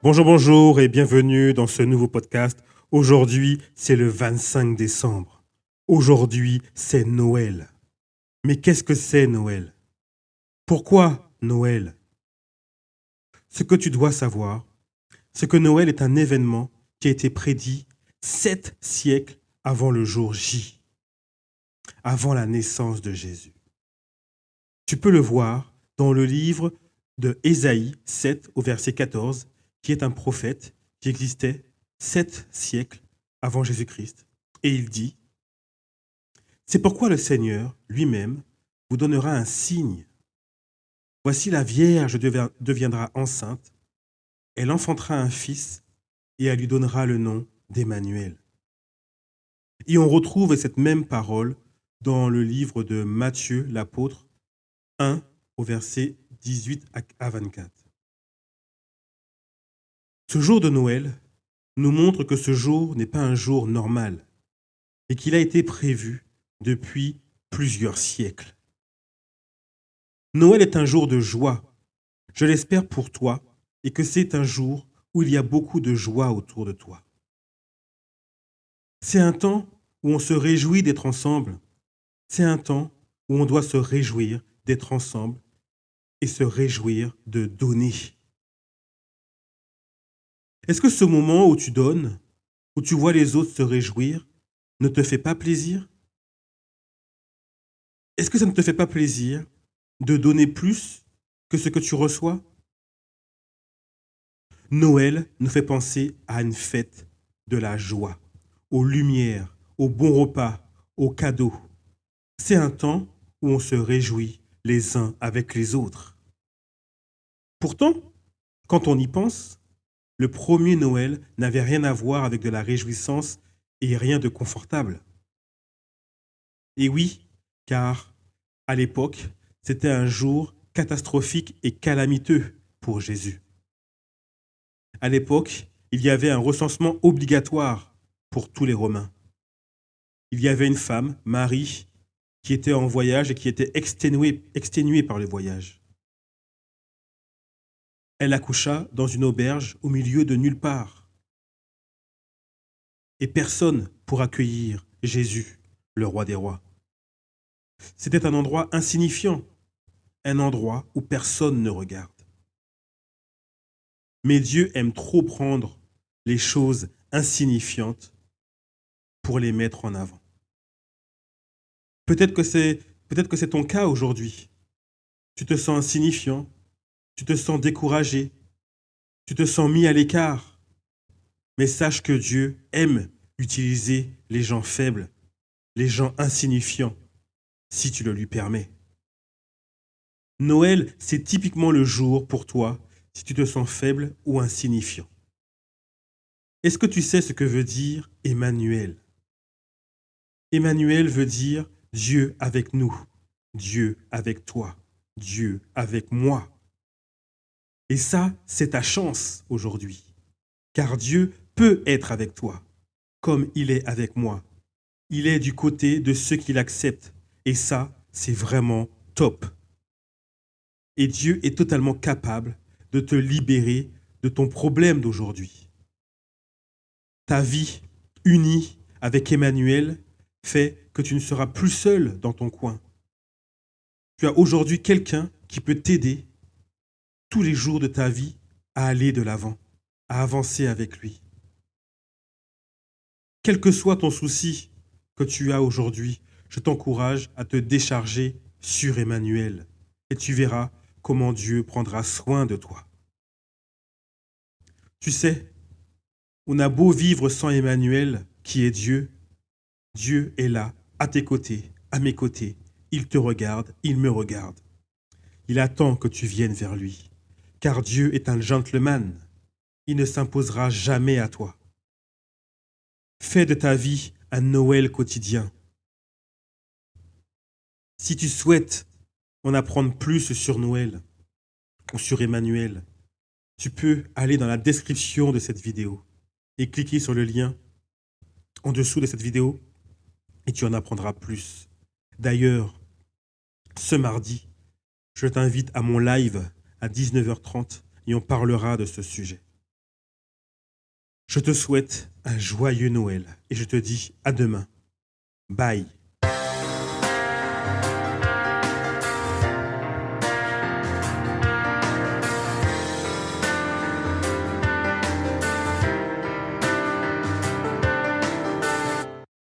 Bonjour, bonjour et bienvenue dans ce nouveau podcast. Aujourd'hui, c'est le 25 décembre. Aujourd'hui, c'est Noël. Mais qu'est-ce que c'est Noël? Pourquoi Noël? Ce que tu dois savoir, c'est que Noël est un événement qui a été prédit 7 siècles avant le jour J, avant la naissance de Jésus. Tu peux le voir dans le livre de Ésaïe 7 au verset 14, qui est un prophète qui existait 7 siècles avant Jésus-Christ. Et il dit, c'est pourquoi le Seigneur lui-même vous donnera un signe. Voici la Vierge deviendra enceinte, elle enfantera un fils et elle lui donnera le nom d'Emmanuel. Et on retrouve cette même parole dans le livre de Matthieu, l'apôtre, 1 au verset 18 à 24. Ce jour de Noël nous montre que ce jour n'est pas un jour normal et qu'il a été prévu depuis plusieurs siècles. Noël est un jour de joie, je l'espère pour toi, et que c'est un jour où il y a beaucoup de joie autour de toi. C'est un temps où on se réjouit d'être ensemble, c'est un temps où on doit se réjouir d'être ensemble et se réjouir de donner. Est-ce que ce moment où tu donnes, où tu vois les autres se réjouir, ne te fait pas plaisir? Est-ce que ça ne te fait pas plaisir de donner plus que ce que tu reçois? Noël nous fait penser à une fête de la joie, aux lumières, aux bons repas, aux cadeaux. C'est un temps où on se réjouit les uns avec les autres. Pourtant, quand on y pense, le premier Noël n'avait rien à voir avec de la réjouissance et rien de confortable. Et oui, car à l'époque, c'était un jour catastrophique et calamiteux pour Jésus. À l'époque, il y avait un recensement obligatoire pour tous les Romains. Il y avait une femme, Marie, qui était en voyage et qui était exténuée par le voyage. Elle accoucha dans une auberge au milieu de nulle part. Et personne pour accueillir Jésus, le roi des rois. C'était un endroit insignifiant, un endroit où personne ne regarde. Mais Dieu aime trop prendre les choses insignifiantes pour les mettre en avant. Peut-être que c'est ton cas aujourd'hui. Tu te sens insignifiant, tu te sens découragé, tu te sens mis à l'écart. Mais sache que Dieu aime utiliser les gens faibles, les gens insignifiants, si tu le lui permets. Noël, c'est typiquement le jour pour toi si tu te sens faible ou insignifiant. Est-ce que tu sais ce que veut dire Emmanuel? Emmanuel veut dire Dieu avec nous, Dieu avec toi, Dieu avec moi. Et ça, c'est ta chance aujourd'hui, car Dieu peut être avec toi, comme il est avec moi. Il est du côté de ceux qui l'acceptent, et ça, c'est vraiment top. Et Dieu est totalement capable de te libérer de ton problème d'aujourd'hui. Ta vie unie avec Emmanuel fait que tu ne seras plus seul dans ton coin. Tu as aujourd'hui quelqu'un qui peut t'aider tous les jours de ta vie à aller de l'avant, à avancer avec lui. Quel que soit ton souci que tu as aujourd'hui, je t'encourage à te décharger sur Emmanuel et tu verras comment Dieu prendra soin de toi. Tu sais, on a beau vivre sans Emmanuel, qui est Dieu, Dieu est là, à tes côtés, à mes côtés. Il te regarde, il me regarde. Il attend que tu viennes vers lui, car Dieu est un gentleman. Il ne s'imposera jamais à toi. Fais de ta vie un Noël quotidien. Si tu souhaites en apprendre plus sur Noël ou sur Emmanuel, tu peux aller dans la description de cette vidéo et cliquer sur le lien en dessous de cette vidéo et tu en apprendras plus. D'ailleurs, ce mardi, je t'invite à mon live à 19h30 et on parlera de ce sujet. Je te souhaite un joyeux Noël et je te dis à demain. Bye.